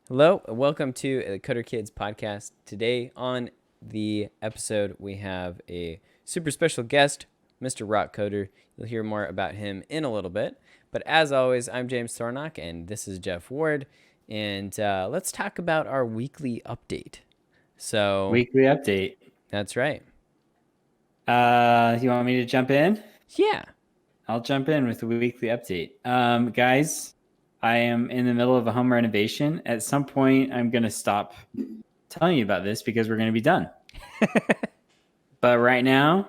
Hello, and welcome to the Coder Kids podcast. Today on the episode, we have a super special guest, Mr. RokCoder. You'll hear more about him in a little bit. But as always, I'm James Thornock, and this is Jeff Ward. And let's talk about our weekly update. Weekly update. That's right. You want me to jump in? Yeah. I'll jump in with the weekly update. Guys, I am in the middle of a home renovation. At some point, I'm going to stop telling you about this because we're going to be done. But right now,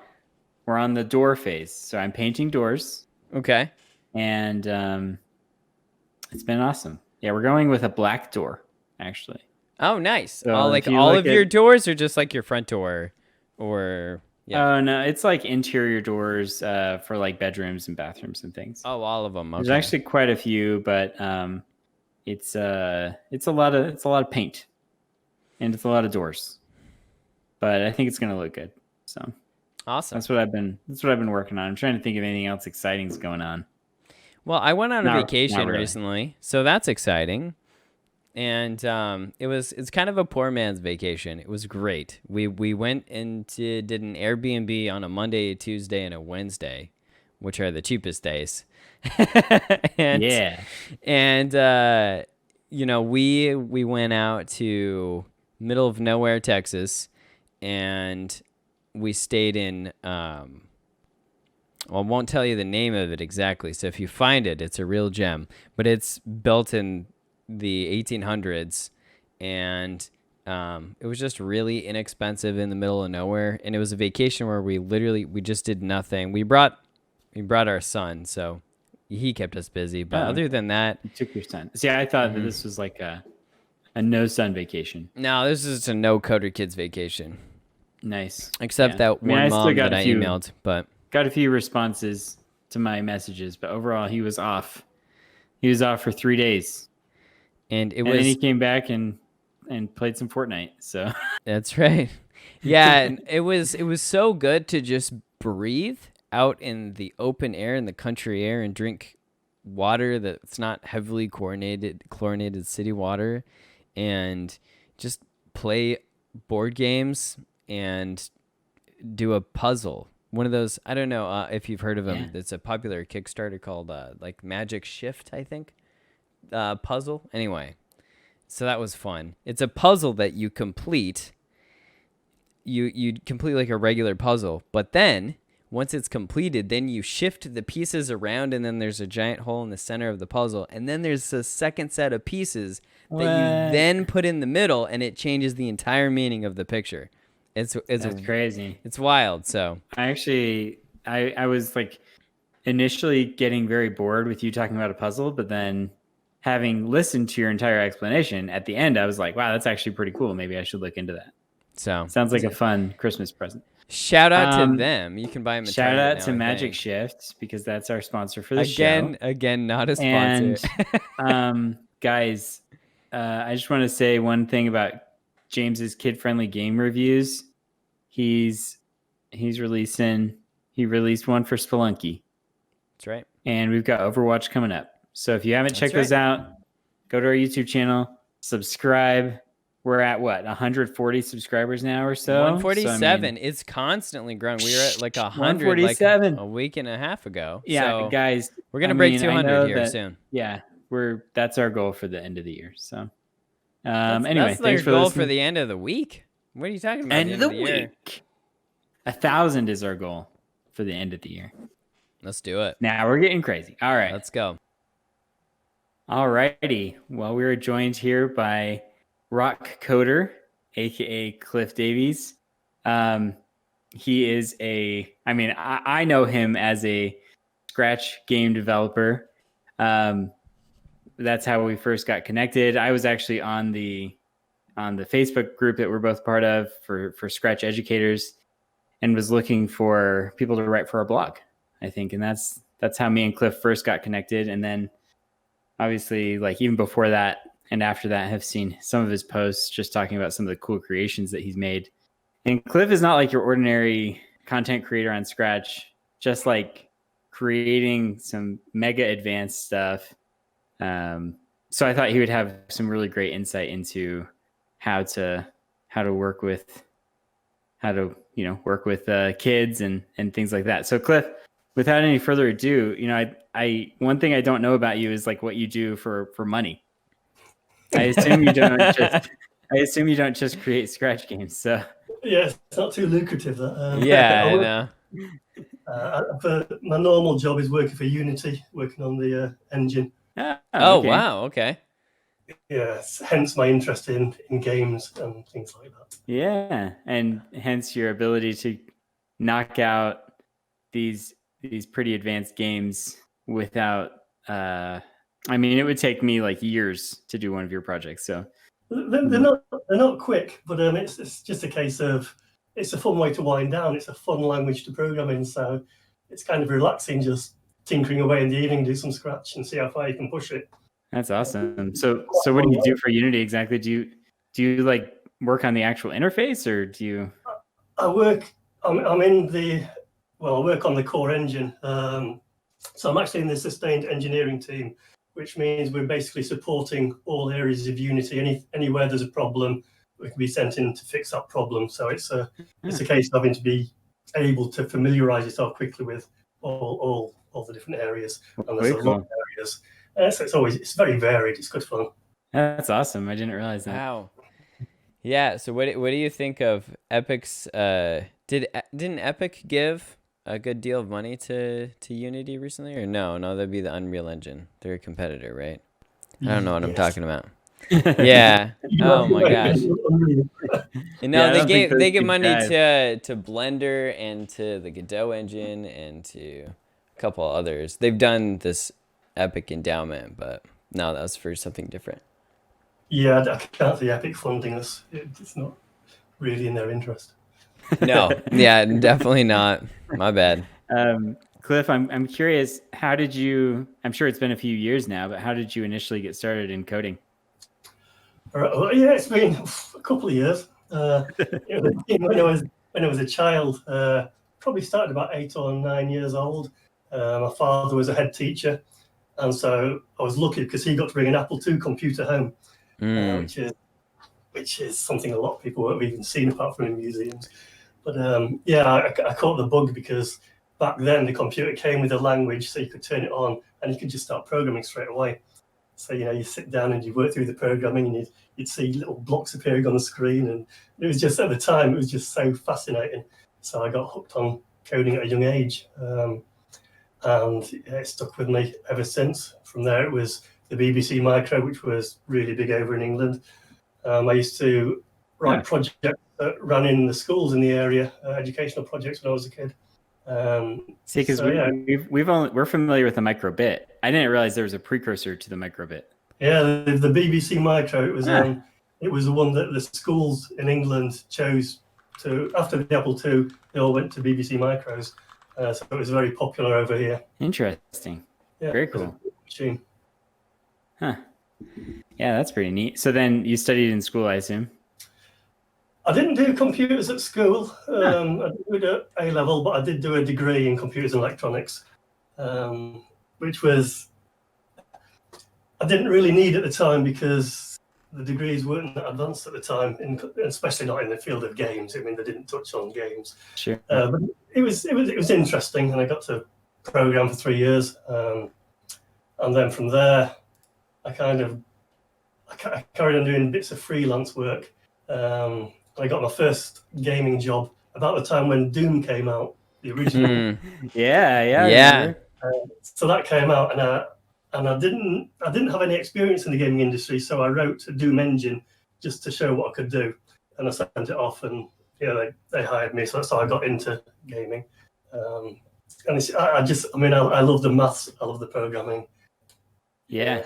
we're on the door phase. So I'm painting doors. Okay. And it's been awesome. Yeah, we're going with a black door, actually. Oh, nice. So all of your doors, or just like your front door? Or... Yeah. Oh, no, it's like interior doors for like bedrooms and bathrooms and things. Oh, all of them. Okay. There's actually quite a few, but it's a lot of paint, and it's a lot of doors. But I think it's gonna look good. So awesome. That's what I've been working on. I'm trying to think of anything else exciting's going on. Well, I went on a vacation recently, so that's exciting. And it's kind of a poor man's vacation. It was great. We went and did an Airbnb on a Monday, a Tuesday, and a Wednesday, which are the cheapest days. We went out to middle of nowhere, Texas, and we stayed in. Well, I won't tell you the name of it exactly. So if you find it, it's a real gem. But it's built in the 1800s, and it was just really inexpensive in the middle of nowhere, and it was a vacation where we just did nothing. We brought our son, so he kept us busy, but other than that, you took your son. See, I thought that this was like a no son vacation. No, this is a no Coder Kids vacation. Nice. Except that one mom that I emailed, but got a few responses to my messages, but overall he was off. He was off for 3 days. And then he came back and played some Fortnite. So that's right. Yeah, and it was so good to just breathe out in the open air, in the country air, and drink water that's not heavily chlorinated city water, and just play board games and do a puzzle. One of those, I don't know if you've heard of them. Yeah. It's a popular Kickstarter called like Magic Shift, I think. Puzzle. Anyway, so that was fun. It's a puzzle that you complete. You complete like a regular puzzle, but then once it's completed, then you shift the pieces around, and then there's a giant hole in the center of the puzzle, and then there's a second set of pieces that you then put in the middle, and it changes the entire meaning of the picture. That's crazy. It's wild. So I was like initially getting very bored with you talking about a puzzle, but then having listened to your entire explanation at the end, I was like, wow, that's actually pretty cool. Maybe I should look into that. So sounds like a fun Christmas present. Shout out to them. You can buy them. Shout out to Magic Shift, because that's our sponsor for the show. Again, not a sponsor. And guys, I just want to say one thing about James's kid-friendly game reviews. He released one for Spelunky. That's right. And we've got Overwatch coming up. So if you haven't checked those out, go to our YouTube channel, subscribe. We're at what, 140 subscribers now or so? 147. So, I mean, it's constantly growing. We were at like 100 like a week and a half ago. Yeah, so guys, we're gonna break 200 here soon. Yeah, that's our goal for the end of the year. So, anyway, that's thanks for goal for the end of the week. What are you talking about? End of the week. 1,000 is our goal for the end of the year. Let's do it. Now we're getting crazy. All right, let's go. All righty. Well, we are joined here by RokCoder, aka Cliff Davies. He is I know him as a Scratch game developer. That's how we first got connected. I was actually on the Facebook group that we're both part of for Scratch educators, and was looking for people to write for our blog, I think. And that's how me and Cliff first got connected. And then obviously, like even before that and after that, have seen some of his posts just talking about some of the cool creations that he's made. And Cliff is not like your ordinary content creator on Scratch, just like creating some mega advanced stuff so I thought he would have some really great insight into how to work with kids and things like that. So Cliff, without any further ado, I one thing I don't know about you is like what you do for money. I assume you don't just create Scratch games. So yeah, it's not too lucrative. That Yeah, I know. My normal job is working for Unity, working on the engine. Oh, okay. wow. Okay. Yes, hence my interest in games and things like that. Yeah, and hence your ability to knock out these pretty advanced games without. I mean, it would take me like years to do one of your projects. So they're not quick, but it's just a case of it's a fun way to wind down. It's a fun language to program in, so it's kind of relaxing, just tinkering away in the evening, do some Scratch, and see how far you can push it. That's awesome. So what do you do for Unity exactly? Do you like work on the actual interface, or do you? I work. I'm in the. Well, I work on the core engine. So I'm actually in the sustained engineering team, which means we're basically supporting all areas of Unity. Anywhere there's a problem, we can be sent in to fix that problem. So it's a case of having to be able to familiarize yourself quickly with all the different areas. And there's a lot of areas. So it's very varied. It's good fun. That's awesome. I didn't realize that. Wow. Yeah. So what do you think of Epic's? Didn't Epic give a good deal of money to Unity recently, or no? That'd be the Unreal Engine. They're a competitor, right? I don't know what I'm talking about. Yeah. Oh my gosh. They give money to Blender and to the Godot engine and to a couple others. They've done this Epic endowment, but no, that was for something different. Yeah, I can't see Epic funding us. It's not really in their interest. No, yeah, definitely not. My bad. Cliff, I'm curious, how did you, I'm sure it's been a few years now, but how did you initially get started in coding? Well, yeah, it's been a couple of years. When I was a child, probably started about 8 or 9 years old. My father was a head teacher, and so I was lucky because he got to bring an Apple II computer home, which is something a lot of people haven't even seen apart from in museums. But I caught the bug because back then the computer came with a language, so you could turn it on and you could just start programming straight away. So you sit down and you work through the programming, and you'd see little blocks appearing on the screen, and it was just at the time it was just so fascinating. So I got hooked on coding at a young age, and it stuck with me ever since. From there, it was the BBC Micro, which was really big over in England. I used to write projects that ran in the schools in the area, educational projects when I was a kid. See, because we're familiar with the microbit. I didn't realize there was a precursor to the microbit. Yeah, the BBC Micro. It was the one that the schools in England chose to. After the Apple II, they all went to BBC Micros, so it was very popular over here. Interesting. Yeah, very cool. Machine. Huh. Yeah, that's pretty neat. So then you studied in school, I assume? I didn't do computers at school. I did at A-level, but I did do a degree in computers and electronics, which was I didn't really need at the time because the degrees weren't that advanced at the time, especially not in the field of games. I mean, they didn't touch on games. Sure. But it was interesting, and I got to program for 3 years, and then from there, I carried on doing bits of freelance work. I got my first gaming job about the time when Doom came out, the original. Yeah. So that came out, and I didn't have any experience in the gaming industry, so I wrote a Doom engine just to show what I could do, and I sent it off, and they hired me. So that's how I got into gaming. And I love the maths, I love the programming. Yeah.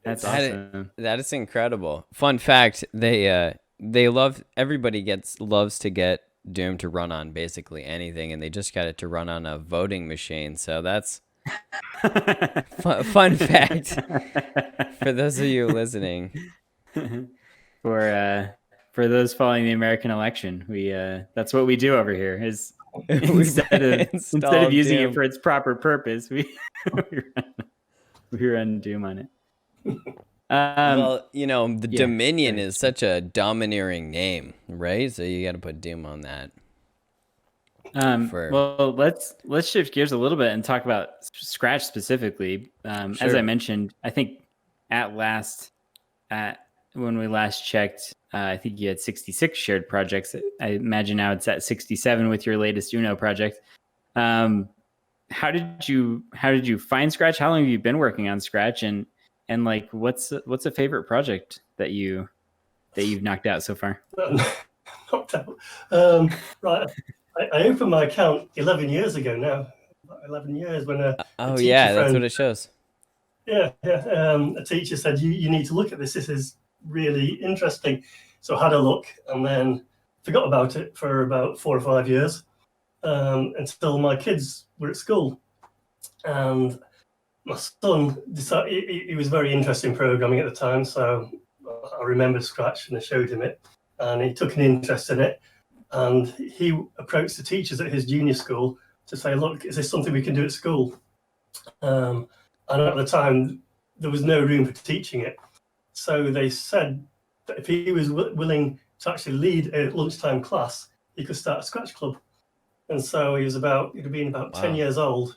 That's awesome. That is incredible. Fun fact: everybody loves to get Doom to run on basically anything, and they just got it to run on a voting machine. So that's fun fact for those of you listening. For those following the American election, that's what we do over here. Is instead of using Doom. It for its proper purpose, we run Doom on it. Well, you know, the yeah, Dominion sorry. is such a domineering name, right? So you got to put Doom on that. Well, let's shift gears a little bit and talk about Scratch specifically. As I Sure. mentioned, I think when we last checked, I think you had 66 shared projects. I imagine now it's at 67 with your latest Uno project. How did you find Scratch? How long have you been working on Scratch? And like, what's a favorite project that you've knocked out so far? Knocked out. Right. I opened my account 11 years ago now. 11 years when a Oh teacher yeah, that's friend, what it shows. a teacher said, you need to look at this. This is really interesting. So I had a look and then forgot about it for about 4 or 5 years until my kids were at school. And my son decided he was very interested in programming at the time. So I remembered Scratch and I showed him it. And he took an interest in it. And he approached the teachers at his junior school to say, look, is this something we can do at school? And at the time, there was no room for teaching it. So they said that if he was willing to actually lead a lunchtime class, he could start a Scratch club. And so he'd have been about 10 years old.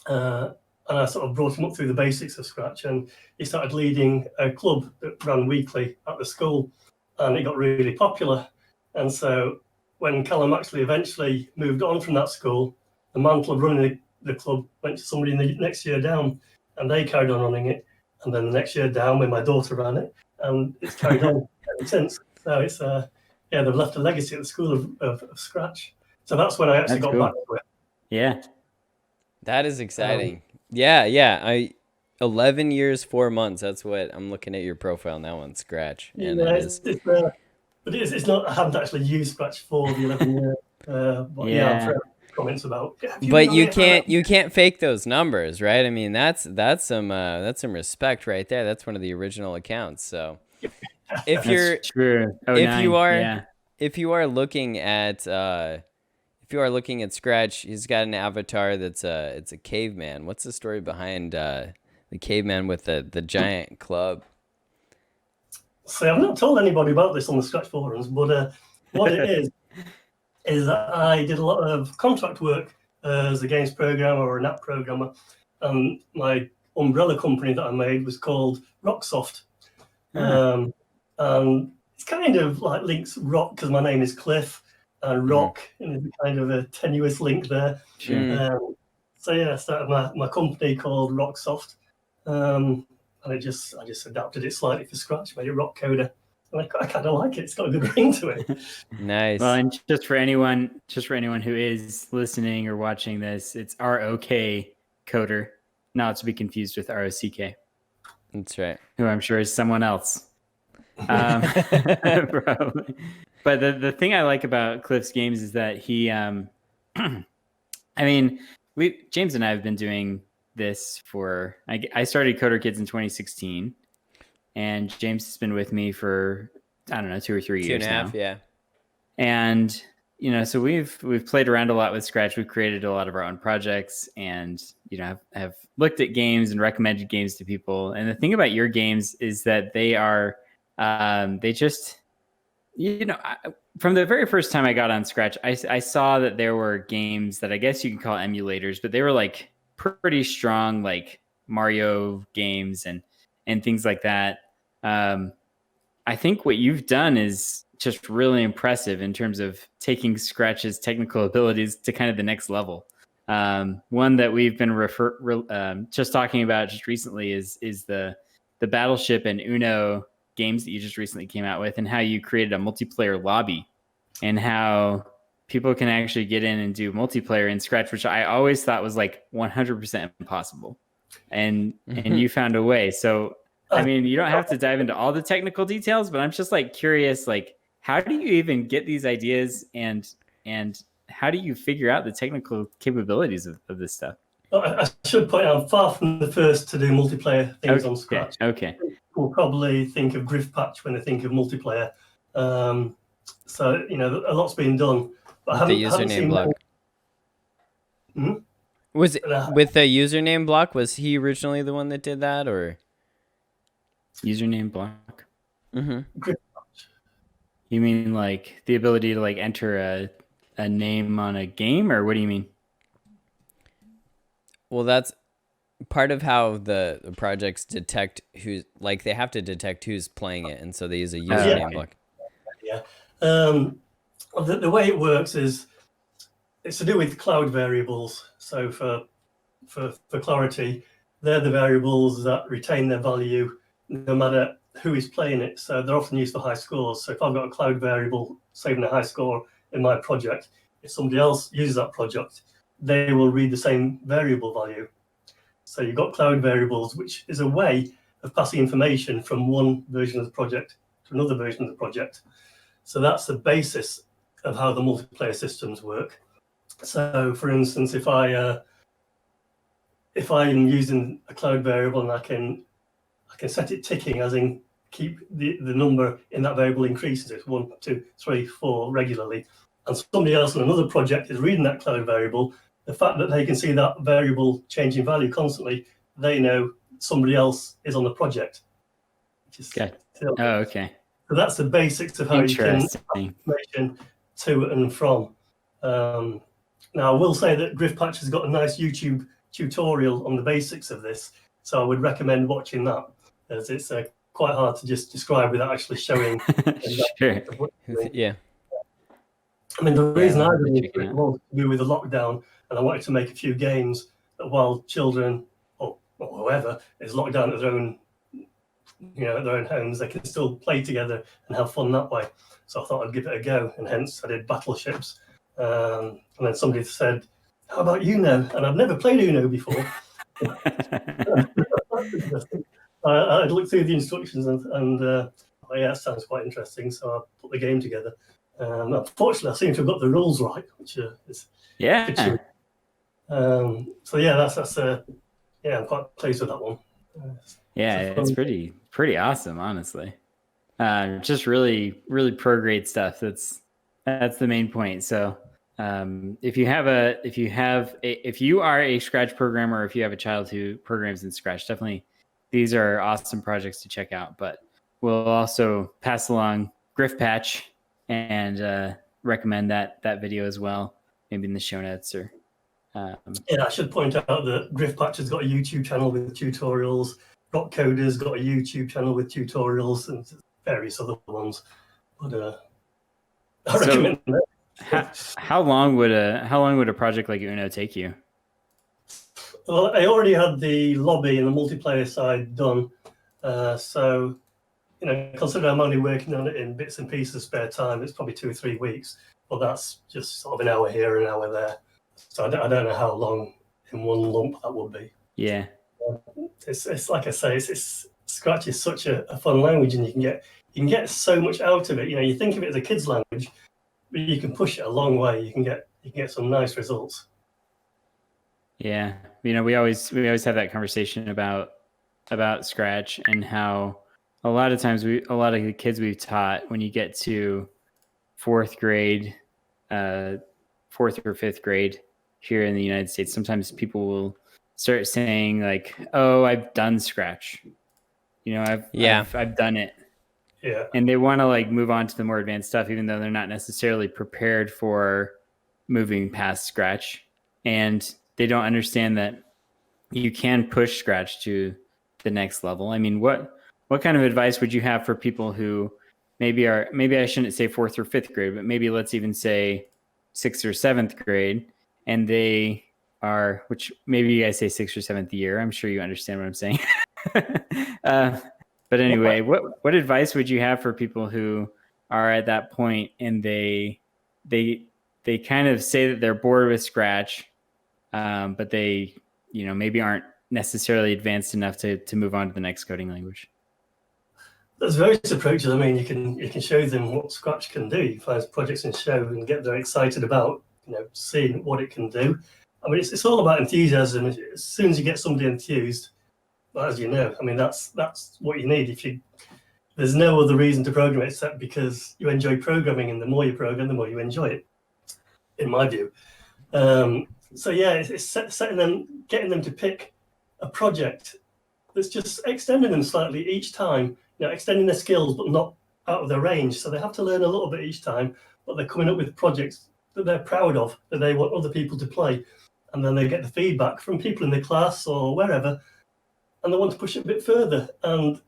And I sort of brought him up through the basics of Scratch. And he started leading a club that ran weekly at the school. And it got really popular. And so when Callum actually eventually moved on from that school, the mantle of running the club went to somebody in the next year down, and they carried on running it. And then the next year down, when my daughter ran it, and it's carried on ever since. So it's they've left a legacy at the school of Scratch. So that's when I actually got back to it. Yeah, that is exciting. Yeah. 11 years, 4 months. That's what I'm looking at your profile now on Scratch, and it is. But it's not. I haven't actually used Scratch for the 11 years. But I've heard comments about. But you can't fake those numbers, right? I mean, that's some respect right there. That's one of the original accounts. So if you're true. if you are looking at Scratch, he's got an avatar that's it's a caveman. What's the story behind the caveman with the giant club? So I've not told anybody about this on the Scratch forums, but what it is that I did a lot of contract work as a games programmer or an app programmer. And my umbrella company that I made was called RokSoft. And it's kind of like links rock because my name is Cliff and rock, and there's kind of a tenuous link there. Sure. I started my company called RokSoft. And I just adapted it slightly for Scratch, made it RokCoder. And I kind of like it. It's got a good ring to it. Nice. Well, and just for anyone who is listening or watching this, it's RokCoder, not to be confused with ROCK. That's right. Who I'm sure is someone else. Probably. But the thing I like about Cliff's games is that he, I mean, James and I have been doing this for, I started Coder Kids in 2016, and James has been with me for, I don't know, 2 or 3 years now. 2.5, yeah. And so we've played around a lot with Scratch. We've created a lot of our own projects, and have looked at games and recommended games to people. And the thing about your games is that they are they just, from the very first time I got on Scratch, I saw that there were games that I guess you can call emulators, but they were like pretty strong, like Mario games and things like that. I think what you've done is just really impressive in terms of taking Scratch's technical abilities to kind of the next level. One that we've been just talking about just recently is the Battleship and Uno games that you just recently came out with, and how you created a multiplayer lobby, and how people can actually get in and do multiplayer in Scratch, which I always thought was like 100% impossible. And you found a way. So, I mean, you don't have to dive into all the technical details, but I'm just like curious, like, how do you even get these ideas, and how do you figure out the technical capabilities of this stuff? Well, I should point out, I'm far from the first to do multiplayer things on Scratch. Okay. People probably think of Griff Patch when they think of multiplayer. So, a lot's been done. But the username block. Was it with the username block? Was he originally the one that did that, or? Username block. Mm-hmm. You mean like the ability to like enter a name on a game, or what do you mean? Well, that's part of how the projects detect who's, like, they have to detect who's playing it, and so they use a username okay. block. Yeah. Well, the way it works is it's to do with cloud variables. So for clarity, they're the variables that retain their value no matter who is playing it. So they're often used for high scores. So if I've got a cloud variable saving a high score in my project, if somebody else uses that project, they will read the same variable value. So you've got cloud variables, which is a way of passing information from one version of the project to another version of the project. So that's the basis of how the multiplayer systems work. So for instance, if I'm using a cloud variable and I can set it ticking, as in keep the number in that variable increases, it's 1, 2, 3, 4 regularly, and somebody else in another project is reading that cloud variable, the fact that they can see that variable changing value constantly, they know somebody else is on the project. Okay. Oh, okay. So that's the basics of how you can pass information to and from. Now, I will say that GriffPatch has got a nice YouTube tutorial on the basics of this, so I would recommend watching that, as it's quite hard to just describe without actually showing. Sure. Yeah. I mean, the reason I did it was to do with the lockdown, and I wanted to make a few games that while children or whoever is locked down at their own, at their own homes, they can still play together and have fun that way. So I thought I'd give it a go, and hence I did Battleships. And then somebody said, "How about Uno?" And I've never played Uno before. I looked through the instructions and yeah, it sounds quite interesting. So I put the game together. Unfortunately, I seem to have got the rules right, which is yeah. So yeah, that's yeah, I'm quite pleased with that one. Yeah, it's pretty awesome, honestly. Just really pro grade stuff. That's the main point. So if you are a Scratch programmer, or if you have a child who programs in Scratch, definitely these are awesome projects to check out. But we'll also pass along GriffPatch and recommend that video as well, maybe in the show notes. Or yeah, I should point out that GriffPatch has got a YouTube channel with tutorials. RokCoder's got a YouTube channel with tutorials and various other ones. But I recommend that. How long would a project like Uno take you? Well, I already had the lobby and the multiplayer side done, so consider I'm only working on it in bits and pieces of spare time. It's probably 2 or 3 weeks, but that's just sort of an hour here, an hour there. So I don't know how long in one lump that would be. Yeah, it's like I say, it's Scratch is such a fun language, and you can get so much out of it. You think of it as a kid's language, but you can push it a long way. You can get some nice results. Yeah, we always have that conversation about Scratch, and how a lot of times a lot of the kids we've taught, when you get to 4th grade, 4th or 5th grade here in the United States, sometimes people will start saying like, "Oh, I've done Scratch," I've done it. Yeah. And they want to like move on to the more advanced stuff, even though they're not necessarily prepared for moving past Scratch, and they don't understand that you can push Scratch to the next level. I mean, what kind of advice would you have for people who maybe I shouldn't say 4th or 5th grade, but maybe let's even say 6th or 7th grade, and they are, which maybe you guys say 6th or 7th year. I'm sure you understand what I'm saying. But anyway, what advice would you have for people who are at that point and they kind of say that they're bored with Scratch, but they maybe aren't necessarily advanced enough to move on to the next coding language? There's various approaches. I mean, you can show them what Scratch can do. You find projects and show and get them excited about seeing what it can do. I mean, it's all about enthusiasm. As soon as you get somebody enthused, as you know, I mean, that's what you need. There's no other reason to program it except because you enjoy programming, and the more you program, the more you enjoy it, in my view. So yeah, it's getting them to pick a project that's just extending them slightly each time, extending their skills, but not out of their range. So they have to learn a little bit each time, but they're coming up with projects that they're proud of, that they want other people to play. And then they get the feedback from people in the class or wherever, and they want to push it a bit further. And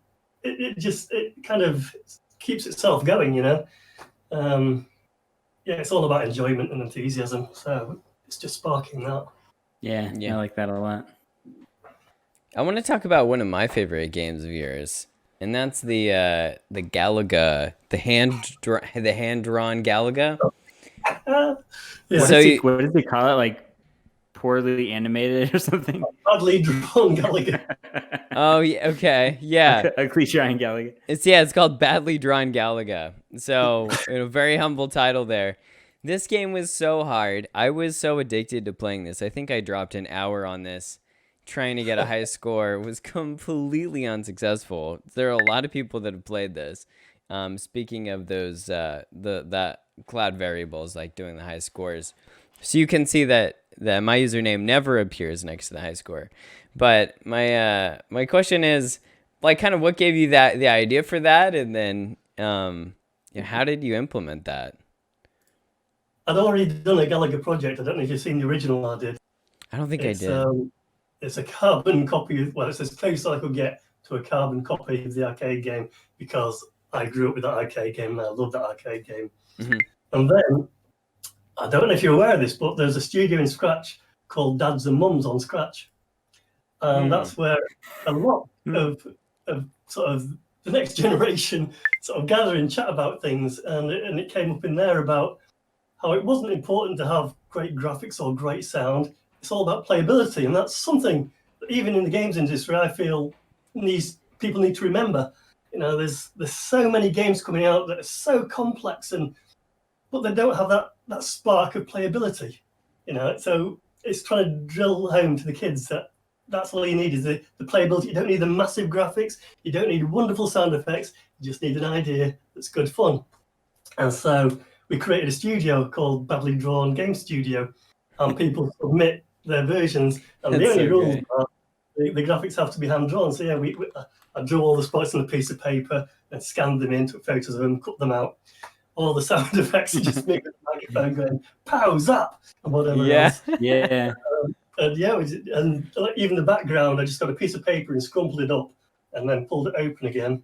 it kind of keeps itself going, it's all about enjoyment and enthusiasm. So it's just sparking that. Yeah, I like that a lot. I want to talk about one of my favorite games of yours, and that's the Galaga, the hand drawn Galaga. Yeah. What does he call it? Like poorly animated or something? Badly drawn Galaga. Oh yeah, okay, yeah. A cliche on Galaga. It's called Badly Drawn Galaga. So very humble title there. This game was so hard. I was so addicted to playing this. I think I dropped an hour on this, trying to get a high score. It was completely unsuccessful. There are a lot of people that have played this. Speaking of those, that cloud variables, like doing the high scores. So you can see that my username never appears next to the high score. But my question is, like, kind of what gave you the idea for that, and then how did you implement that? I'd already done a Galaga project. I don't know if you've seen the original I did. I don't think I did. It's a carbon copy. It's as close as I could get to a carbon copy of the arcade game, because I grew up with that arcade game and I love that arcade game. Mm-hmm. And then, I don't know if you're aware of this, but there's a studio in Scratch called Dads and Mums on Scratch. And that's where a lot of sort of the next generation sort of gather and chat about things. And it came up in there about how it wasn't important to have great graphics or great sound. It's all about playability. And that's something that even in the games industry, I feel people need to remember. There's so many games coming out that are so complex, but they don't have that spark of playability. So it's trying to drill home to the kids that that's all you need is the playability. You don't need the massive graphics. You don't need wonderful sound effects. You just need an idea that's good fun. And so we created a studio called Badly Drawn Game Studio, and people submit their versions. And the only rules are the graphics have to be hand drawn. So yeah, I drew all the spots on a piece of paper and scanned them in, took photos of them, cut them out. All the sound effects are just me with the microphone going pow zap and whatever else. Yeah. And even the background, I just got a piece of paper and scrumpled it up and then pulled it open again.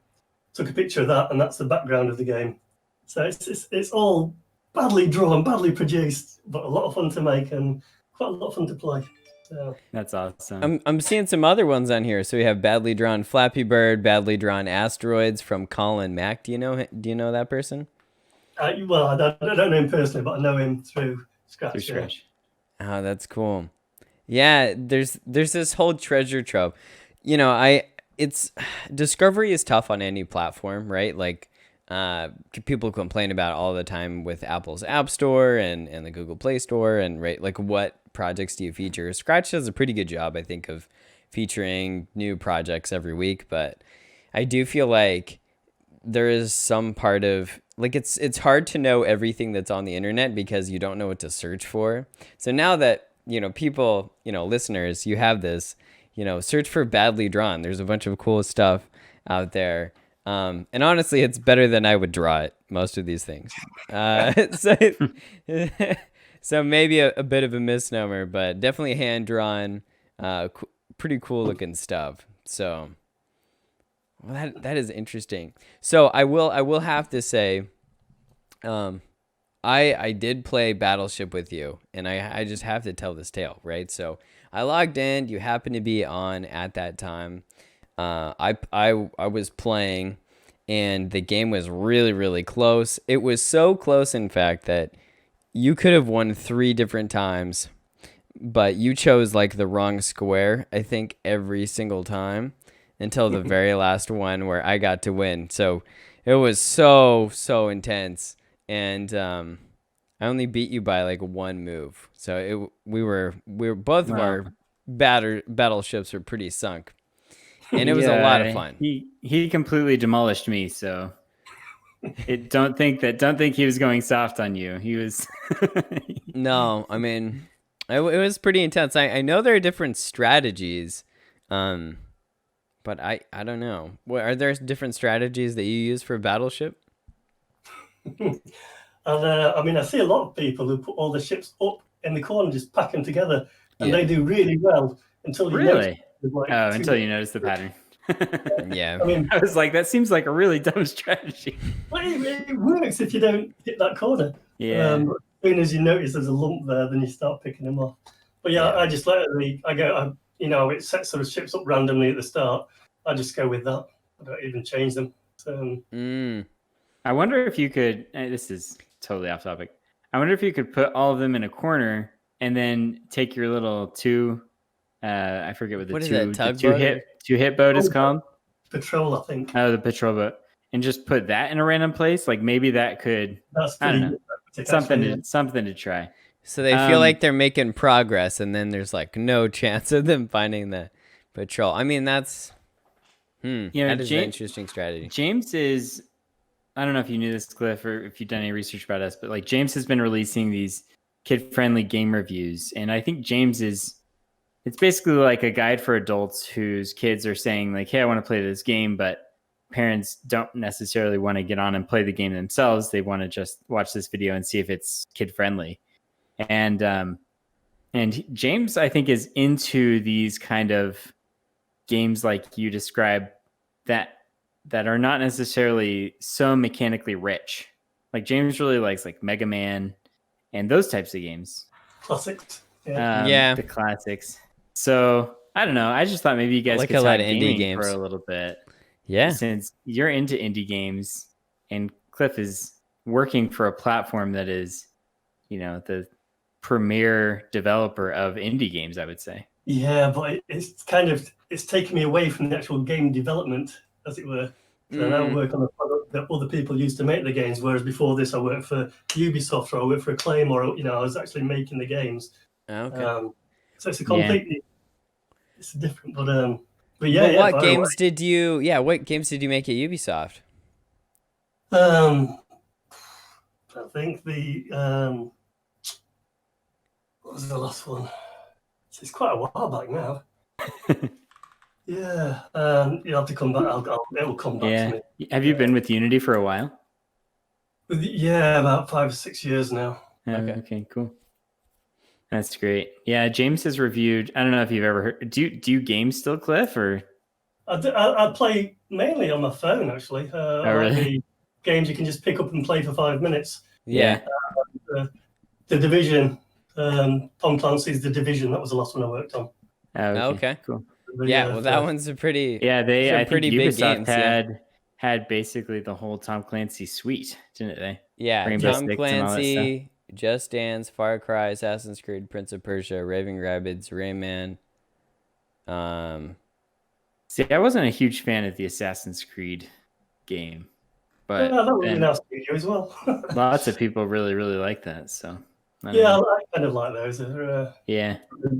Took a picture of that, and that's the background of the game. So it's all badly drawn, badly produced, but a lot of fun to make and quite a lot of fun to play. So that's awesome. I'm seeing some other ones on here. So we have Badly Drawn Flappy Bird, Badly Drawn Asteroids from Colin Mack. Do you know that person? Well, I don't know him personally, but I know him through Scratch. Oh, that's cool. Yeah, there's this whole treasure trove. Discovery is tough on any platform, right? Like, people complain about all the time with Apple's App Store and the Google Play Store, and right, like, what projects do you feature? Scratch does a pretty good job, I think, of featuring new projects every week, but I do feel like there is some part of, like, it's hard to know everything that's on the internet because you don't know what to search for. So now that people, listeners, you have this, search for Badly Drawn. There's a bunch of cool stuff out there. And honestly, it's better than I would draw it, most of these things. So maybe a bit of a misnomer, but definitely hand-drawn, pretty cool looking stuff. So that is interesting. So I will have to say, I did play Battleship with you, and I just have to tell this tale, right? So I logged in. You happened to be on at that time. I was playing, and the game was really, really close. It was so close, in fact, that you could have won 3 different times, but you chose like the wrong square, I think, every single time until the very last one where I got to win. So it was so intense. And I only beat you by like 1 move. So we were both of our battleships were pretty sunk. And it was a lot of fun. He completely demolished me, so don't think he was going soft on you. He was No, I mean, it was pretty intense. I know there are different strategies but I don't know. What are there different strategies that you use for Battleship? And I mean, I see a lot of people who put all the ships up in the corner, just pack them together, and they do really well until you notice. Really? Like Until you notice the pattern. Yeah. I mean, I was like, that seems like a really dumb strategy. well, it works if you don't hit that corner. Yeah. As soon as you notice there's a lump there, then you start picking them off. But yeah, I just it sets sort of ships up randomly at the start. I just go with that. I don't even change them. So, I wonder if you could. This is totally off topic. I wonder if you could put all of them in a corner and then take your little two. I forget what the two hit boat is called. Patrol, I think. Oh, the patrol boat, and just put that in a random place. Like maybe that could. That's I don't know. Something to try. So they feel like they're making progress, and then there's like no chance of them finding the patrol. I mean, that's that is an interesting strategy. James is. I don't know if you knew this, Cliff, or if you've done any research about us, but like James has been releasing these kid-friendly game reviews, and I think James is. It's basically like a guide for adults whose kids are saying like, "Hey, I want to play this game," but parents don't necessarily want to get on and play the game themselves. They want to just watch this video and see if it's kid-friendly. And James, I think, is into these kind of games like you describe that are not necessarily so mechanically rich. Like James really likes like Mega Man and those types of games. Classics. The classics. So I don't know. I just thought maybe you guys could talk indie games for a little bit. Yeah. Since you're into indie games and Cliff is working for a platform that is, the premier developer of indie games, I would say. Yeah, but it's taken me away from the actual game development, as it were. So I now work on a product that other people used to make the games, whereas before this I worked for Ubisoft or I worked for Acclaim, or I was actually making the games. Okay. So it's a completely it's different, but yeah. What games did you make at Ubisoft? I think what was the last one? It's quite a while back now. Yeah, you'll have to come back. It will come back to me. Have you been with Unity for a while? Yeah, about 5 or 6 years now. Okay, cool. That's great. Yeah, James has reviewed. I don't know if you've ever heard. Do you game still, Cliff? Or I play mainly on my phone actually. Really? Games you can just pick up and play for 5 minutes. Yeah. The Division. Tom Clancy's The Division. That was the last one I worked on. Okay. Cool. That one's a pretty. Yeah, I pretty think big Ubisoft games, had basically the whole Tom Clancy suite, didn't they? Yeah, Rainbow Tom Six Clancy, Just Dance, Far Cry, Assassin's Creed, Prince of Persia, Raving Rabbids, Rayman. See, I wasn't a huge fan of the Assassin's Creed game, but that was a nice video as well. Lots of people really, really like that. So I kind of like those. From a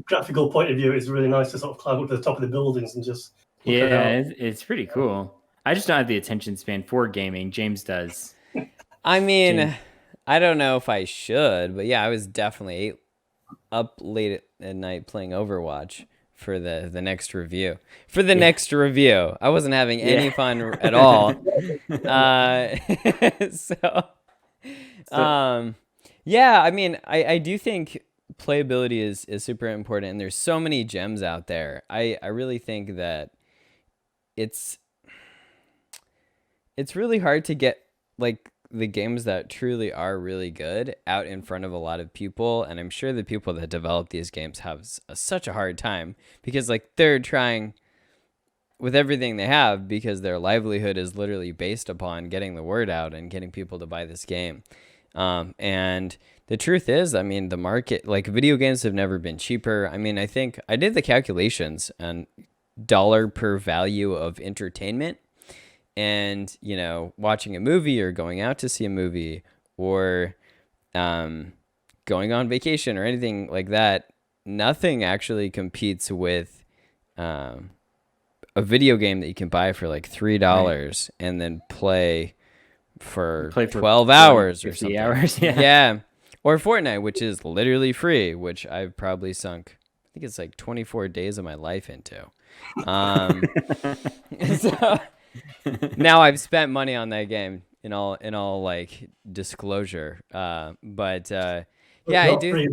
graphical point of view, it's really nice to sort of climb up to the top of the buildings and just it's pretty cool. I just don't have the attention span for gaming. James does. I mean, I don't know if I should, but yeah, I was definitely up late at night playing Overwatch for the next review. Next review, I wasn't having any fun at all. Yeah, I mean, I do think playability is super important, and there's so many gems out there. I really think that it's really hard to get like the games that truly are really good out in front of a lot of people, and I'm sure the people that develop these games have such a hard time because like they're trying with everything they have because their livelihood is literally based upon getting the word out and getting people to buy this game. And the truth is, I mean, the market, like video games have never been cheaper. I mean, I think I did the calculations and dollar per value of entertainment. And, watching a movie or going out to see a movie or going on vacation or anything like that, nothing actually competes with a video game that you can buy for like $3 and then play for 12 hours or something. Hours, yeah. Or Fortnite, which is literally free, which I've probably sunk, I think it's like 24 days of my life into. So now I've spent money on that game in all like disclosure. But It's yeah, I not do. free.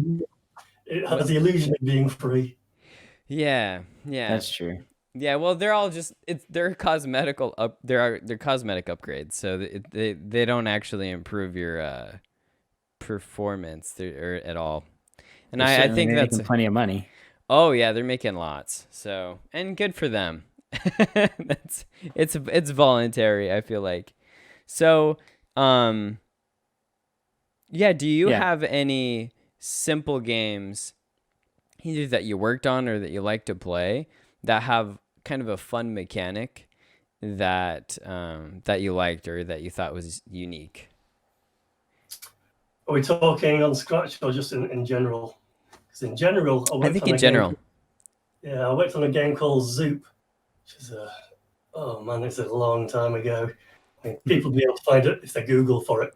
It has What's, the illusion of being free. yeah, That's true. yeah. Well, they're all just they're cosmetical they're cosmetic upgrades, so they don't actually improve your performance or at all. And They're I certainly think that's making plenty of money. oh yeah, they're making lots. So and good for them. It's voluntary, I feel like. So yeah, do you Yeah. have any simple games either that you worked on or that you like to play that have kind of a fun mechanic that that you liked or that you thought was unique? Are we talking on Scratch or just in general? Because in general, I think in general. I worked on a game called Zoop, which is oh man, it's a long time ago. I mean, people will be able to find it if they Google for it.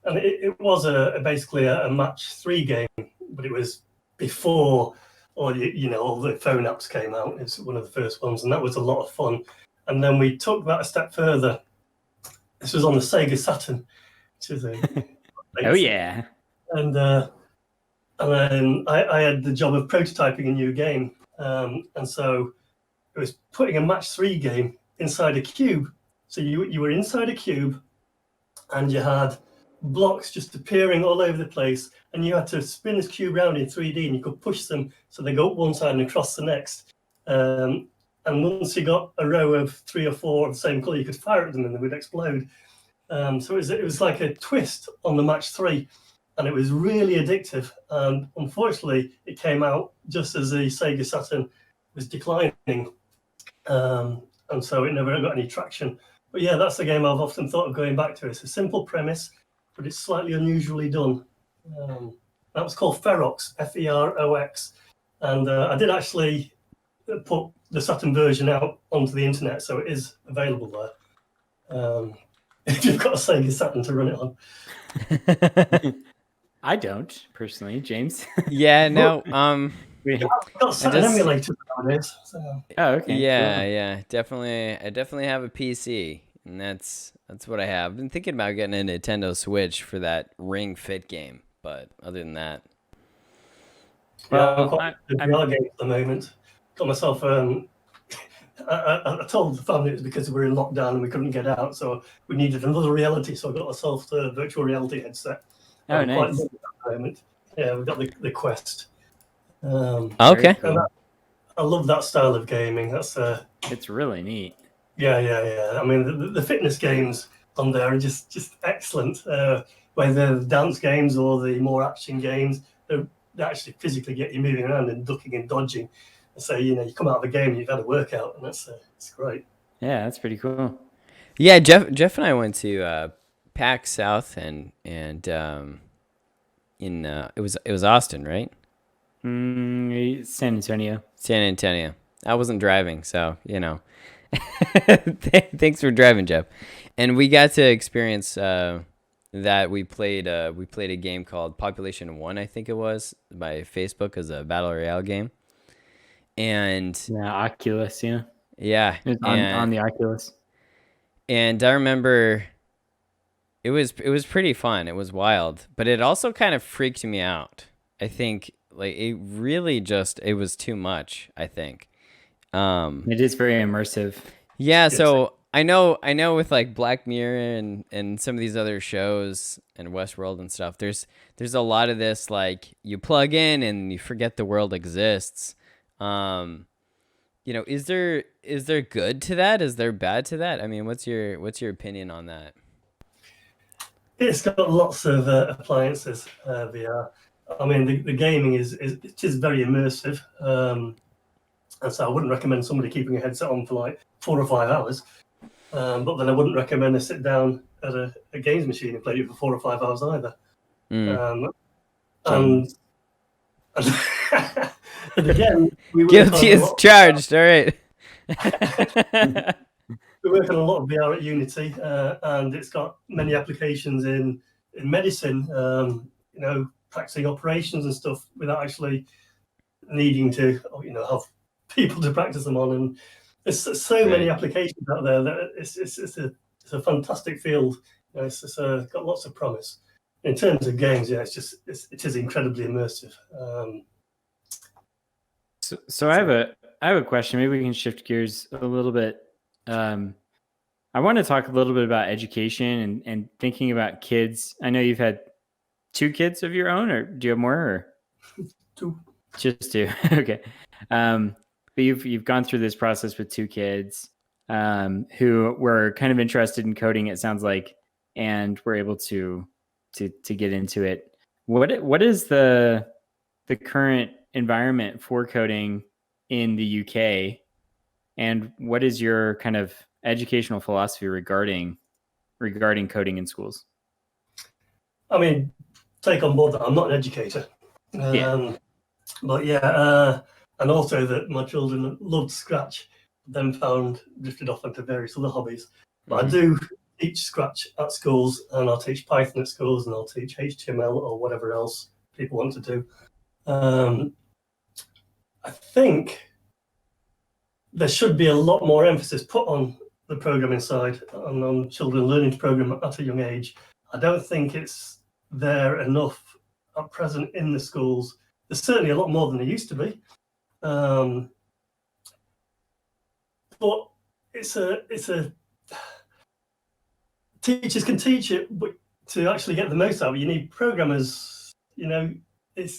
And it was basically a match 3 game, but it was before all all the phone apps came out. It's one of the first ones, and that was a lot of fun. And then we took that a step further. This was on the Sega Saturn, which is Oh yeah. and then I had the job of prototyping a new game, and so it was putting a match 3 game inside a cube. So you were inside a cube, and you had blocks just appearing all over the place, and you had to spin this cube around in 3D, and you could push them so they go up one side and across the next. And once you got a row of 3 or 4 of the same color, you could fire at them and they would explode. So it was like a twist on the match 3, and it was really addictive. And unfortunately, it came out just as the Sega Saturn was declining, and so it never got any traction. But yeah, that's the game I've often thought of going back to. It's a simple premise, but it's slightly unusually done. That was called Ferox, Ferox, and I did actually put the Saturn version out onto the internet, so it is available there. If you've got a Sega Saturn to run it on. I don't personally, James. Yeah, no. I've got Saturn emulators nowadays. So. Oh, okay. Yeah, Cool. yeah, definitely. I definitely have a PC, and that's what I have. I've been thinking about getting a Nintendo Switch for that Ring Fit game, but other than that, Well, I'm VR game at the moment. Got myself. I told the family it was because we were in lockdown and we couldn't get out, so we needed another reality. So I got myself the virtual reality headset. Oh, nice. Quite at the moment. Yeah, we've got the Quest. okay. Cool. I love that style of gaming. It's really neat. Yeah. I mean, the fitness games on there are just excellent. Whether they're the dance games or the more action games, they actually physically get you moving around and ducking and dodging. And so you come out of a game and you've had a workout, and it's great. Yeah, that's pretty cool. Yeah, Jeff and I went to PAX South and in it was Austin, right? San Antonio. San Antonio. I wasn't driving, so Thanks for driving, Jeff. And we got to experience that we played a game called Population 1, I think it was, by Facebook as a battle royale game. And Yeah, Oculus, yeah. yeah, It was on the Oculus. and I remember it was pretty fun. It was wild, but it also kind of freaked me out. I think like it really it was too much, I think. It is very immersive. Yeah, Yes. so I know with like Black Mirror and some of these other shows and Westworld and stuff, there's a lot of this like you plug in and you forget the world exists. Is there good to that? Is there bad to that? I mean, what's your opinion on that? It's got lots of appliances, VR. I mean, the gaming is very immersive, and so I wouldn't recommend somebody keeping a headset on for like 4 or 5 hours. But then I wouldn't recommend a sit down at a games machine and play it for 4 or 5 hours either. And again, we work Guilty on a as lot- charged. All right. We work on a lot of VR at Unity, and it's got many applications in medicine. Practicing operations and stuff without actually needing to, have people to practice them on, and there's so many applications out there that it's a fantastic field. You know, it's got lots of promise. In terms of games, yeah, it is incredibly immersive. So I have a question. Maybe we can shift gears a little bit. I want to talk a little bit about education and thinking about kids. I know you've had 2 kids of your own, or do you have more? Or? 2. Just 2. Okay. But you've gone through this process with 2 kids who were kind of interested in coding, it sounds like, and were able to get into it. What is the current environment for coding in the UK, and what is your kind of educational philosophy regarding coding in schools? I mean, take on board that I'm not an educator, but yeah, and also that my children loved Scratch, then drifted off into various other hobbies. But I do teach Scratch at schools, and I'll teach Python at schools, and I'll teach HTML or whatever else people want to do. I think there should be a lot more emphasis put on the programming side and on children learning to program at a young age. I don't think it's there enough at present in the schools. There's certainly a lot more than there used to be. But it's a teachers can teach it, but to actually get the most out of it, you need programmers. You know,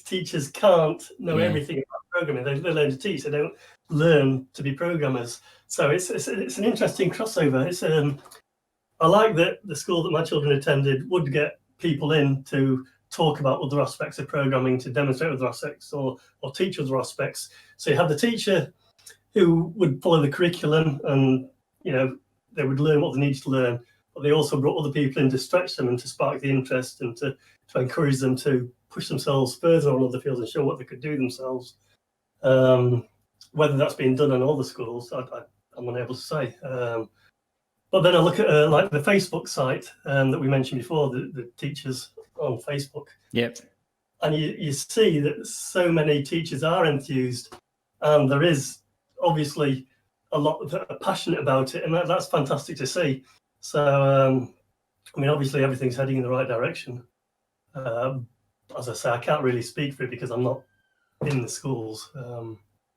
teachers can't know everything about programming. They learn to teach. They don't learn to be programmers. So it's an interesting crossover. I like that the school that my children attended would get people in to talk about other aspects of programming, to demonstrate other aspects or teach other aspects. So you have the teacher who would follow the curriculum, and you know they would learn what they needed to learn, but they also brought other people in to stretch them and to spark the interest and to encourage them to push themselves further on other fields and show what they could do themselves. Whether that's being done in all the schools, I'm unable to say. But then I look at like the Facebook site that we mentioned before, the teachers on Facebook. Yep. And you see that so many teachers are enthused, and there is obviously a lot that are passionate about it, and that's fantastic to see. So, I mean, obviously everything's heading in the right direction. As I say, I can't really speak for it because I'm not in the schools.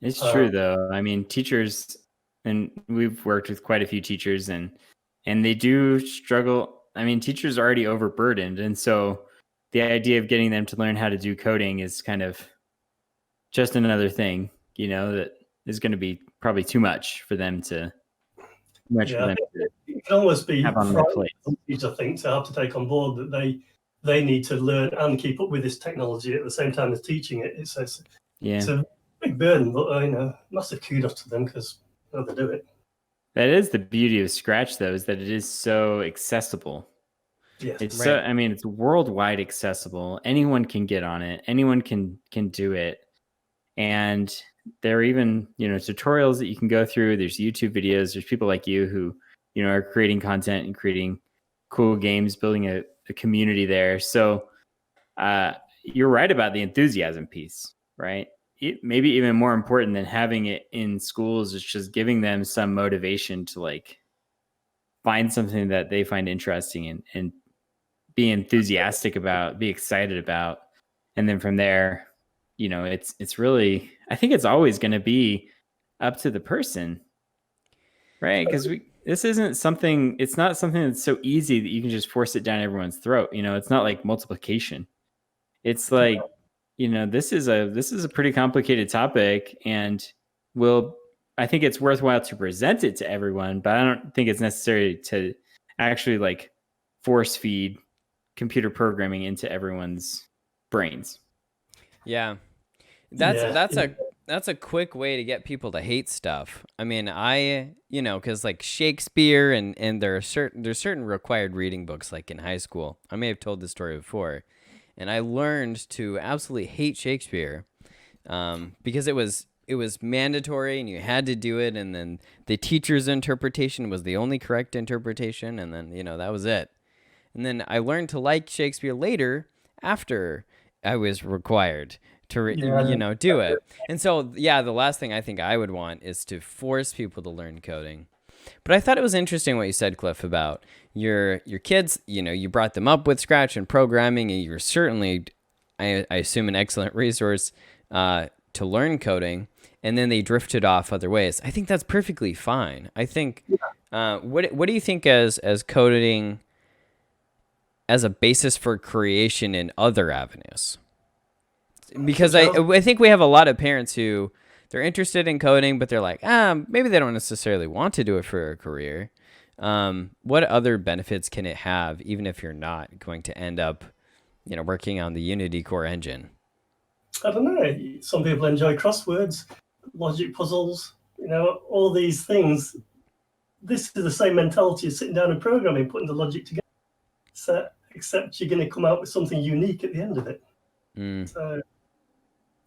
It's true, though. I mean, teachers, and we've worked with quite a few teachers, and they do struggle. I mean, teachers are already overburdened, and so the idea of getting them to learn how to do coding is kind of just another thing, you know, that is going to be probably too much for them to. It can almost be have on their plate. I think to have to take on board that they need to learn and keep up with this technology at the same time as teaching it. It's a big burden, but massive kudos to them because they do it. That is the beauty of Scratch, though, is that it is so accessible. Yes, it's it's worldwide accessible. Anyone can get on it. Anyone can do it. And there are even, tutorials that you can go through. There's YouTube videos. There's people like you who, are creating content and creating cool games, building a community there. So you're right about the enthusiasm piece, right? Maybe even more important than having it in schools is just giving them some motivation to find something that they find interesting and be enthusiastic about, be excited about. And then from there, it's really, I think it's always going to be up to the person, right? Because it's not something that's so easy that you can just force it down everyone's throat. It's not like multiplication. It's like, this is a pretty complicated topic, and I think it's worthwhile to present it to everyone, but I don't think it's necessary to actually force feed computer programming into everyone's brains. Yeah. That's a quick way to get people to hate stuff. I mean, because Shakespeare and there's certain required reading books in high school. I may have told this story before, and I learned to absolutely hate Shakespeare because it was mandatory and you had to do it, and then the teacher's interpretation was the only correct interpretation, and then that was it. And then I learned to like Shakespeare later after I was required Yeah. do it. And so, yeah, the last thing I think I would want is to force people to learn coding. But I thought it was interesting what you said, Cliff, about your kids. You brought them up with Scratch and programming, and you're certainly, I assume, an excellent resource to learn coding. And then they drifted off other ways. I think that's perfectly fine. I think, what do you think as coding as a basis for creation in other avenues? Because I think we have a lot of parents who they're interested in coding, but they're like, maybe they don't necessarily want to do it for a career. What other benefits can it have, even if you're not going to end up, working on the Unity core engine? I don't know. Some people enjoy crosswords, logic puzzles, all these things. This is the same mentality as sitting down and programming, putting the logic together. So, except you're going to come out with something unique at the end of it. So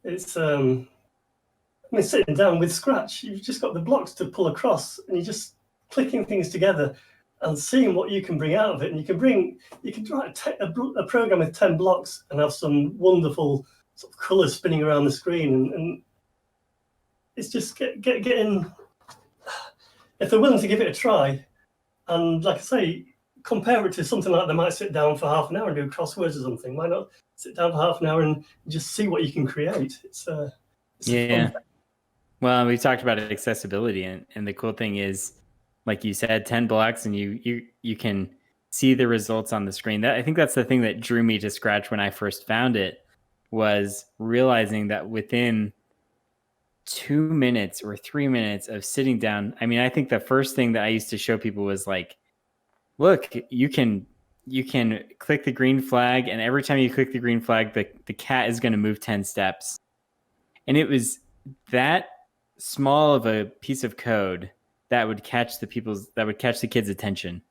it's sitting down with Scratch, you've just got the blocks to pull across, and you're just clicking things together and seeing what you can bring out of it. And you can write a program with 10 blocks and have some wonderful sort of colors spinning around the screen, and it's just getting. If they're willing to give it a try, and like I say, compare it to something like they might sit down for half an hour and do crosswords or something. Why not sit down for half an hour and just see what you can create? It's yeah. Well, we talked about accessibility, and the cool thing is, like you said, 10 blocks, and you can see the results on the screen. I think that's the thing that drew me to Scratch when I first found it, was realizing that within 2 minutes or 3 minutes of sitting down, I think the first thing that I used to show people was like, look, you can click the green flag, and every time you click the green flag, the cat is going to move 10 steps. And it was that small of a piece of code that would catch the kids' attention.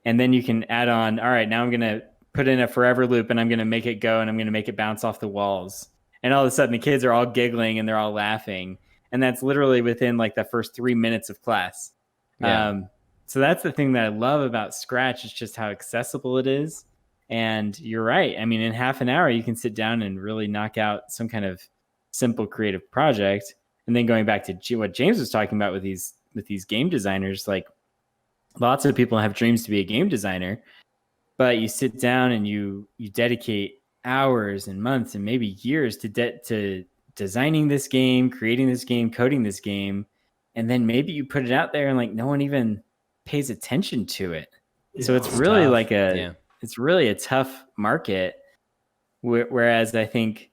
And then you can add on, all right, now I'm going to put in a forever loop, and I'm going to make it go, and I'm going to make it bounce off the walls. And all of a sudden the kids are all giggling and they're all laughing. And that's literally within like the first 3 minutes of class. Yeah. So that's the thing that I love about Scratch, is just how accessible it is. And you're right. In half an hour, you can sit down and really knock out some kind of simple creative project. And then going back to what James was talking about with these game designers, like lots of people have dreams to be a game designer, but you sit down and you dedicate hours and months and maybe years to designing this game, creating this game, coding this game. And then maybe you put it out there and like no one even pays attention to it. Yeah, so it's really tough. It's really a tough market. Whereas I think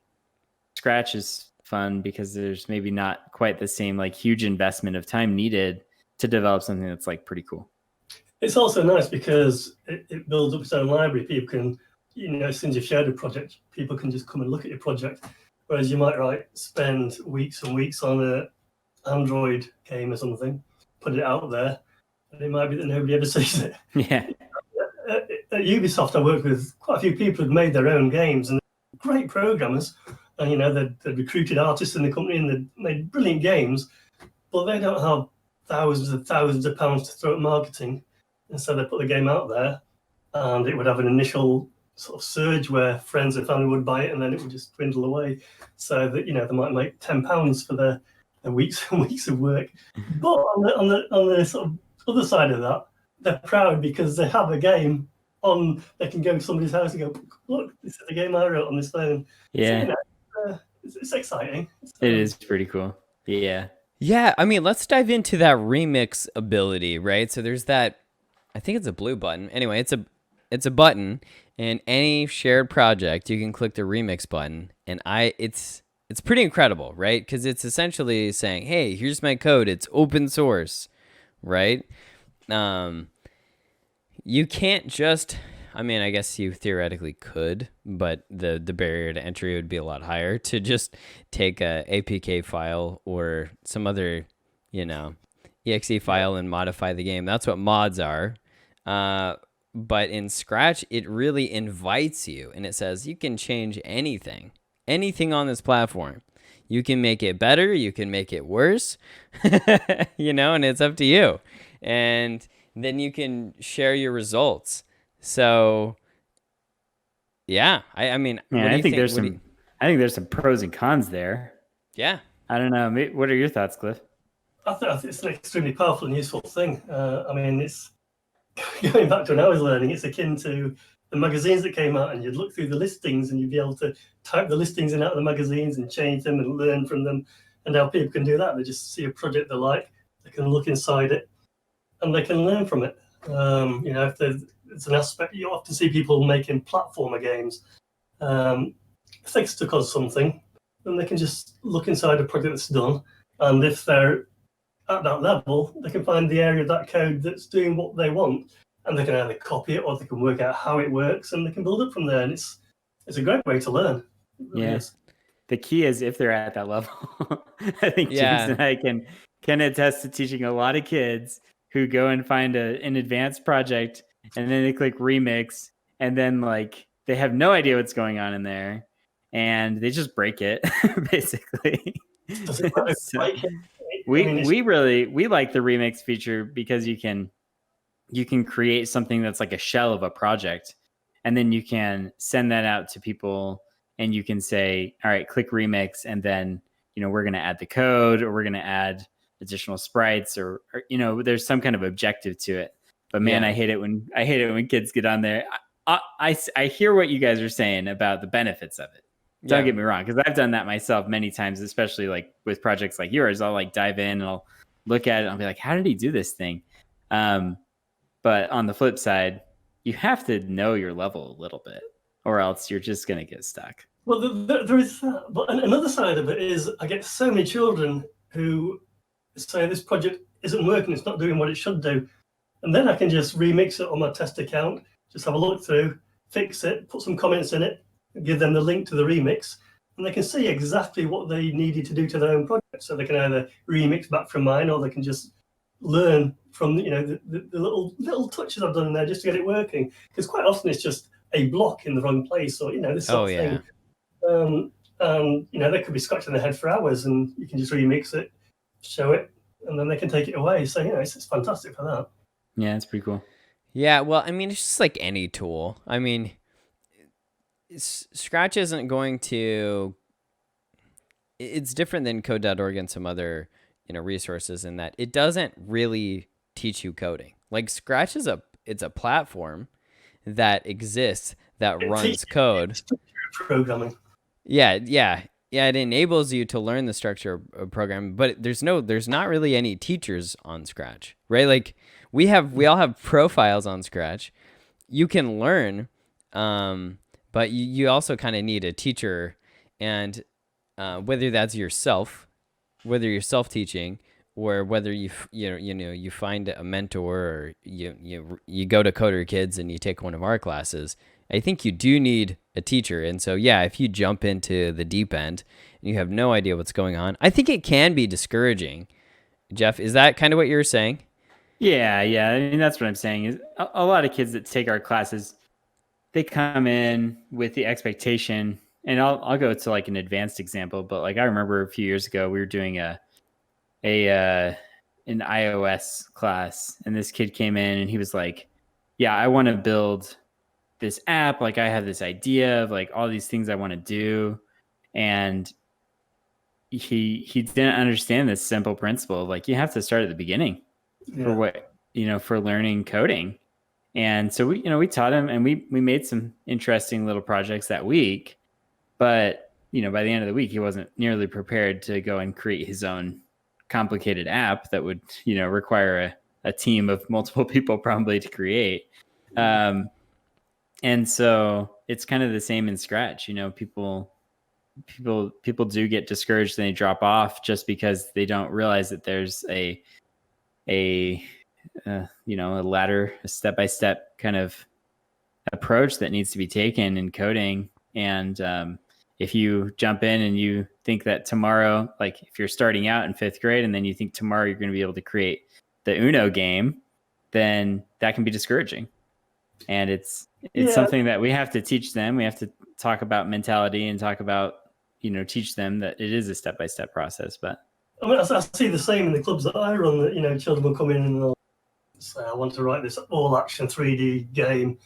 Scratch is fun because there's maybe not quite the same like huge investment of time needed to develop something that's like pretty cool. It's also nice because it builds up its own library. People can, as soon as you've shared a project, people can just come and look at your project. Whereas you might spend weeks and weeks on an Android game or something, put it out there, and it might be that nobody ever sees it. Yeah. At Ubisoft, I worked with quite a few people who'd made their own games, and great programmers, and they'd recruited artists in the company and they'd made brilliant games, but they don't have thousands of pounds to throw at marketing. And so they put the game out there, and it would have an initial sort of surge where friends and family would buy it, and then it would just dwindle away. So that they might make £10 for their weeks and weeks of work. But on the sort of other side of that, they're proud because they have a game on. They can go to somebody's house and go, look, this is the game I wrote on this phone. Yeah, so, it's exciting. It is pretty cool. Yeah. Yeah, let's dive into that remix ability, right? So there's that. I think it's a blue button. Anyway, it's a button, and any shared project you can click the remix button, and it's pretty incredible, right? Because it's essentially saying, hey, here's my code. It's open source, right? You can't just. I guess you theoretically could, but the barrier to entry would be a lot higher to just take a APK file or some other, exe file and modify the game. That's what mods are. But in Scratch, it really invites you, and it says you can change anything on this platform. You can make it better, you can make it worse, and it's up to you. And then you can share your results. So, yeah, I think there's I think there's some pros and cons there. Yeah. I don't know. What are your thoughts, Cliff? I think it's an extremely powerful and useful thing. I mean, it's going back to when I was learning, it's akin to the magazines that came out, and you'd look through the listings and you'd be able to type the listings in out of the magazines and change them and learn from them. And now people can do that. They just see a project they like, they can look inside it, and they can learn from it. If it's an aspect, you often see people making platformer games. If they stuck on something, then they can just look inside a project that's done, and if they're at that level, they can find the area of that code that's doing what they want, and they can either copy it or they can work out how it works, and they can build up from there. And it's a great way to learn. Yes. Yeah. The key is if they're at that level. I think James and I can attest to teaching a lot of kids who go and find an advanced project, and then they click remix, and then like they have no idea what's going on in there, and they just break it basically. We like the remix feature because you can create something that's like a shell of a project, and then you can send that out to people, and you can say, all right, click remix, and then we're going to add the code, or we're going to add additional sprites, or there's some kind of objective to it. But man, I hate it when kids get on there. I hear what you guys are saying about the benefits of it. Don't get me wrong, because I've done that myself many times, especially like with projects like yours. I'll like dive in and I'll look at it and I'll be like, how did he do this thing? But on the flip side, you have to know your level a little bit, or else you're just going to get stuck. Well, there is that. But another side of it is I get so many children who say this project isn't working, it's not doing what it should do. And then I can just remix it on my test account, just have a look through, fix it, put some comments in it, give them the link to the remix, and they can see exactly what they needed to do to their own project. So they can either remix back from mine, or they can just learn from the little touches I've done in there just to get it working. Because quite often it's just a block in the wrong place, or this sort of thing. They could be scratching their head for hours, and you can just remix it, show it, and then they can take it away. So it's fantastic for that. Yeah, it's pretty cool. Yeah, well, I mean, it's just like any tool. I mean, Scratch isn't going to. It's different than code.org and some other resources in that it doesn't really teach you coding. Like Scratch it's a platform that exists that runs code. Programming. Yeah. It enables you to learn the structure of programming, but there's not really any teachers on Scratch, right? Like we all have profiles on Scratch. You can learn, but you also kind of need a teacher, and whether that's yourself, whether you're self-teaching, or whether you find a mentor, or you go to Coder Kids and you take one of our classes, I think you do need a teacher. And so, if you jump into the deep end and you have no idea what's going on, I think it can be discouraging. Jeff, is that kind of what you're saying? Yeah. I mean, that's what I'm saying is a lot of kids that take our classes, they come in with the expectation, and I'll go to like an advanced example, but like I remember a few years ago, we were doing an iOS class, and this kid came in and he was like, yeah, I want to build this app. Like I have this idea of like all these things I want to do. And he didn't understand this simple principle of like, you have to start at the beginning for what, for learning coding. And so we taught him, and we made some interesting little projects that week, but by the end of the week, he wasn't nearly prepared to go and create his own complicated app that would, require a team of multiple people probably to create. And so it's kind of the same in Scratch. People do get discouraged and they drop off just because they don't realize that there's a ladder, a step-by-step kind of approach that needs to be taken in coding. And if you jump in and you think that tomorrow, like if you're starting out in 5th grade and then you think tomorrow you're going to be able to create the Uno game, then that can be discouraging. And it's something that we have to teach them. We have to talk about mentality and talk about, teach them that it is a step-by-step process. But I mean, I see the same in the clubs that I run, that, children will come in and they'll say, I want to write this all-action 3D game.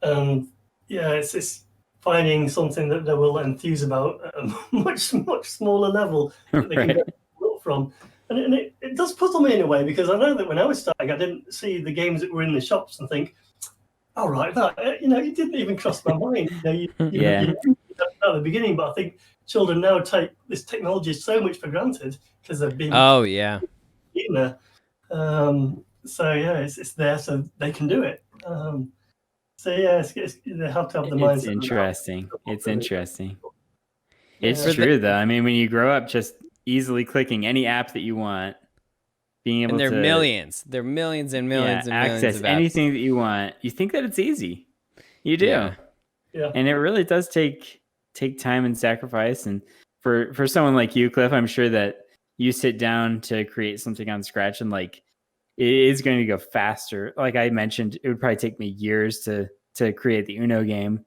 And, it's finding something that they will enthuse about at a much smaller level that they can Right. get from. And it does puzzle me in a way, because I know that when I was starting, I didn't see the games that were in the shops and think, "All right, that it didn't even cross my mind." You Yeah. knew that at the beginning, but I think children now take this technology so much for granted because they've been Oh yeah. in there. So yeah, it's there, so they can do it. So yeah, they have to have the mindset. It's interesting. It's interesting. It's Yeah. true though. I mean, when you grow up just easily clicking any app that you want, being able And there are to millions. There are millions and millions and millions access of apps. anything that you want, you think that it's easy. You do. Yeah. Yeah. And it really does take time and sacrifice. And for someone like you, Cliff, I'm sure that you sit down to create something on Scratch and like it is going to go faster. Like I mentioned, it would probably take me years to create the Uno game.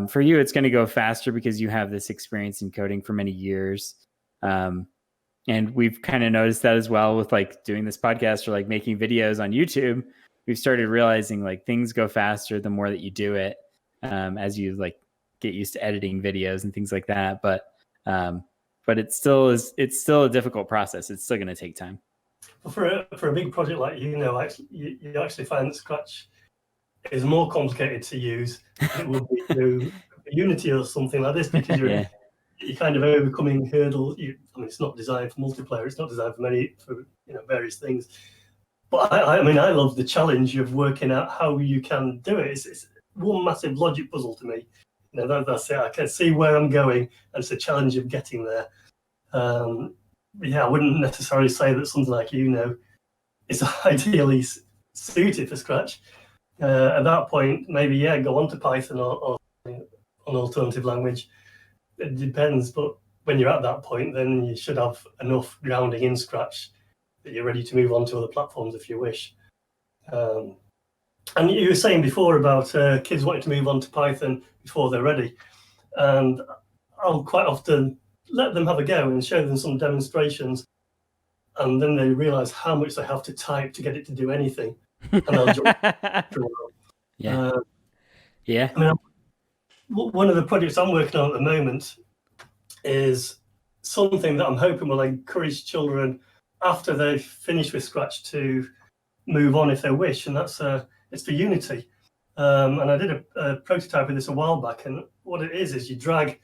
For you, it's going to go faster because you have this experience in coding for many years. And we've kind of noticed that as well with like doing this podcast or like making videos on YouTube. We've started realizing like things go faster the more that you do it, as you like get used to editing videos and things like that. But it's still a difficult process. It's still going to take time. For a big project like actually, you actually find that Scratch is more complicated to use than it would be through Unity or something like this, because you're kind of overcoming hurdle. It's not designed for multiplayer. It's not designed for various things. But I love the challenge of working out how you can do it. It's one massive logic puzzle to me. That's it. I can see where I'm going, and it's a challenge of getting there. I wouldn't necessarily say that something like is ideally suited for Scratch. At that point, maybe go on to Python or an alternative language. It depends, but when you're at that point, then you should have enough grounding in Scratch that you're ready to move on to other platforms if you wish. And you were saying before about kids wanting to move on to Python before they're ready, and I'll quite often let them have a go and show them some demonstrations, and then they realize how much they have to type to get it to do anything, and they'll jump. One of the projects I'm working on at the moment is something that I'm hoping will encourage children after they've finished with Scratch to move on if they wish, and that's it's for Unity. And I did a prototype of this a while back, and what it is you drag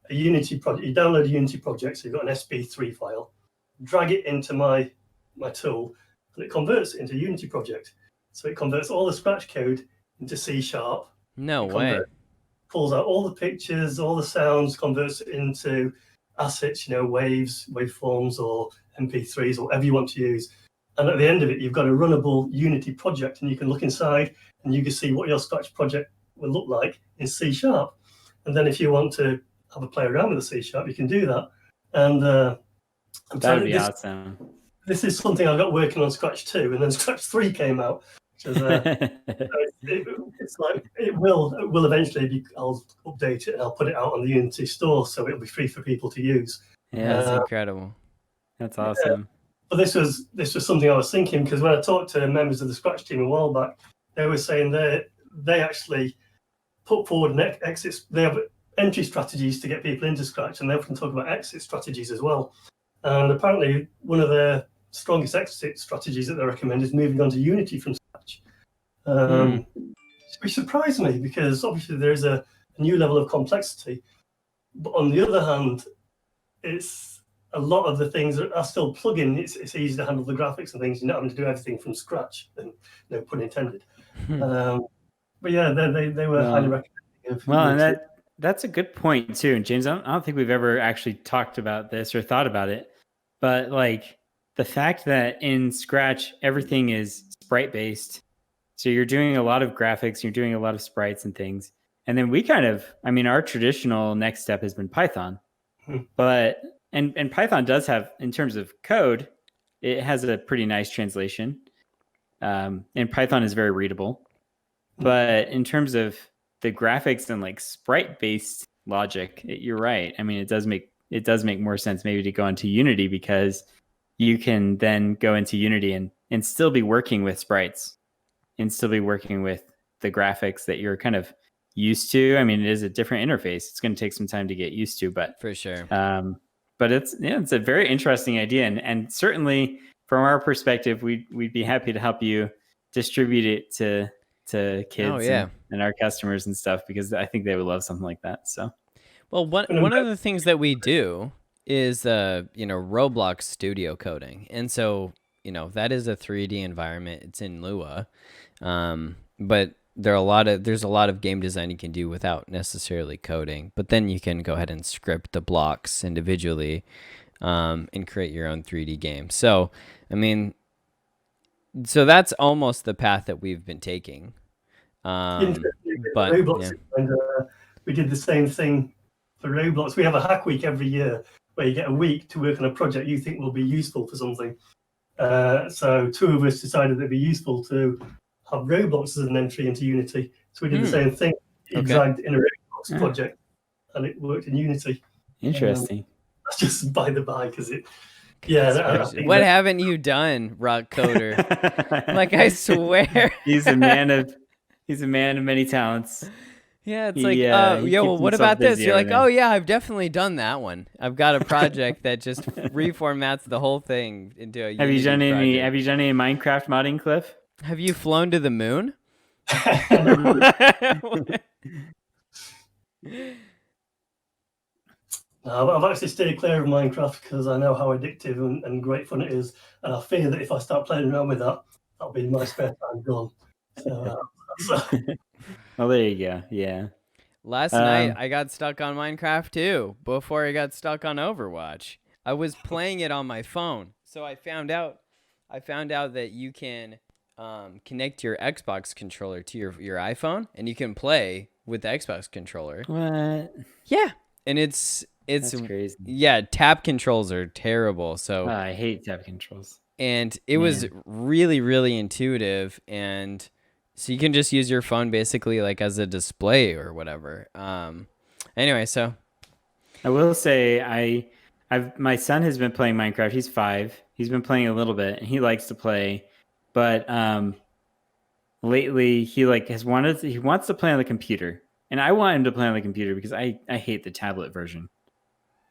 a Unity project, you download a Unity project, so you've got an SP3 file, drag it into my tool, and it converts it into a Unity project. So it converts all the Scratch code into C#. No way. Pulls out all the pictures, all the sounds, converts it into assets, waves, waveforms, or MP3s, or whatever you want to use. And at the end of it, you've got a runnable Unity project, and you can look inside and you can see what your Scratch project will look like in C#. And then if you want to have a play around with the C#, you can do that. And that'd be awesome. This is something I got working on Scratch 2, and then Scratch 3 came out. Which is, it's like it will eventually be. I'll update it and I'll put it out on the Unity store, so it'll be free for people to use. Yeah, that's incredible. That's awesome. But this was something I was thinking, because when I talked to members of the Scratch team a while back, they were saying they actually put forward exits. They have entry strategies to get people into Scratch, and they often talk about exit strategies as well. And apparently, one of their strongest exit strategies that they recommend is moving on to Unity from Scratch, which surprised me, because obviously there is a new level of complexity. But on the other hand, it's a lot of the things that are still plug-in. It's easy to handle the graphics and things. You're not having to do everything from scratch, and no pun intended. But yeah, they were highly recommending. Well, and that's a good point too. And James, I don't think we've ever actually talked about this or thought about it, but like the fact that in Scratch everything is sprite based, so you're doing a lot of graphics, you're doing a lot of sprites and things, and then we our traditional next step has been Python, but and Python does have, in terms of code, it has a pretty nice translation, and Python is very readable. But in terms of the graphics and like sprite based logic, you're right. I mean, it does make more sense maybe to go into Unity, because you can then go into Unity and still be working with sprites and still be working with the graphics that you're kind of used to. I mean, it is a different interface. It's going to take some time to get used to, but For sure. but it's a very interesting idea, and certainly from our perspective, we'd be happy to help you distribute it to kids and our customers and stuff, because I think they would love something like that. So, well, one of the things that we do is Roblox studio coding, and so that is a 3D environment. It's in Lua, but there's a lot of game design you can do without necessarily coding. But then you can go ahead and script the blocks individually, and create your own 3D game. So, I mean, so that's almost the path that we've been taking. But Roblox, and we did the same thing for Roblox. We have a hack week every year where you get a week to work on a project you think will be useful for something. So 2 of us decided it'd be useful to have Roblox as an entry into Unity. So we did the same thing, exact in a Roblox project, and it worked in Unity. Interesting. That's just by the by, because it. What haven't you done, RokCoder? Like, I swear. He's a man of many talents. Yeah, it's well, what about this? You're like, oh yeah, I've definitely done that one. I've got a project that just reformats the whole thing into a Have you done any Minecraft modding, Cliff? Have you flown to the moon? No, I've actually stayed clear of Minecraft because I know how addictive and great fun it is, and I fear that if I start playing around with that, that'll be my spare time gone. So, well, there you go. Yeah. Last night I got stuck on Minecraft too. Before I got stuck on Overwatch, I was playing it on my phone. So I found out that you can connect your Xbox controller to your iPhone, and you can play with the Xbox controller. What? Yeah, and it's That's crazy. Yeah, tap controls are terrible. So I hate tap controls. And it was really, really intuitive, and so you can just use your phone basically like as a display or whatever. Anyway, so I will say my son has been playing Minecraft. He's 5. He's been playing a little bit, and he likes to play, but lately he wants to play on the computer, and I want him to play on the computer because I hate the tablet version,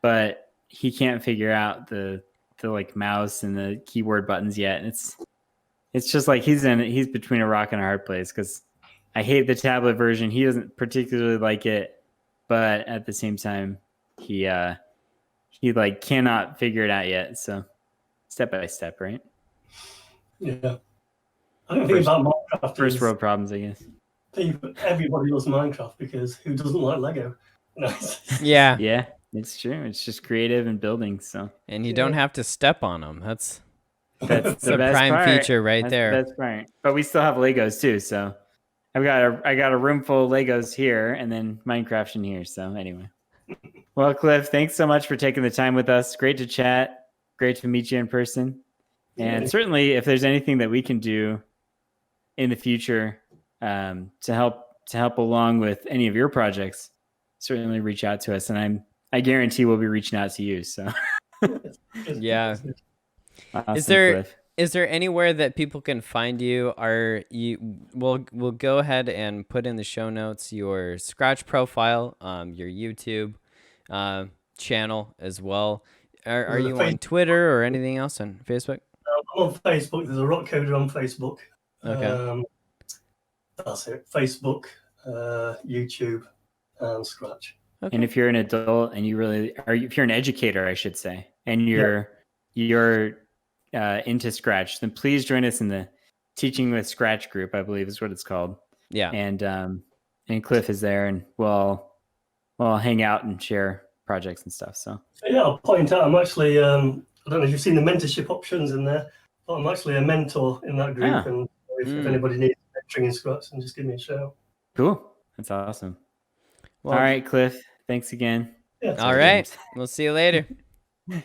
but he can't figure out the like mouse and the keyboard buttons yet, and it's just like he's between a rock and a hard place, because I hate the tablet version. He doesn't particularly like it, but at the same time he like cannot figure it out yet. So step by step, right? Yeah. I don't think about Minecraft. First world problems, I guess. Everybody loves Minecraft because who doesn't like Lego? Yeah. Yeah, it's true. It's just creative and building. So, and you don't have to step on them. That's the the best prime part. feature right That's there. The best part. But we still have Legos too. So I got a room full of Legos here, and then Minecraft in here. So anyway, well, Cliff, thanks so much for taking the time with us. Great to chat. Great to meet you in person. And certainly, if there's anything that we can do in the future to help along with any of your projects, certainly reach out to us, and I guarantee we'll be reaching out to you. So Yeah. awesome, Is there anywhere that people can find you? We'll go ahead and put in the show notes your Scratch profile, your YouTube channel as well. Are you on Twitter or anything else on Facebook? I'm on Facebook. There's a RokCoder on Facebook. Okay. That's it. Facebook, YouTube, and Scratch. Okay. And if you're an adult and if you're an educator, I should say, and you're into Scratch, then please join us in the Teaching with Scratch group, I believe is what it's called. Yeah. And Cliff is there, and we'll hang out and share projects and stuff. So yeah, I'll point out I'm actually I don't know if you've seen the mentorship options in there, but I'm actually a mentor in that group, and if anybody needs mentoring in Scratch, then just give me a shout. Cool. That's awesome. Well, all right, Cliff. Thanks again. Yeah, all right. We'll see you later. Bye.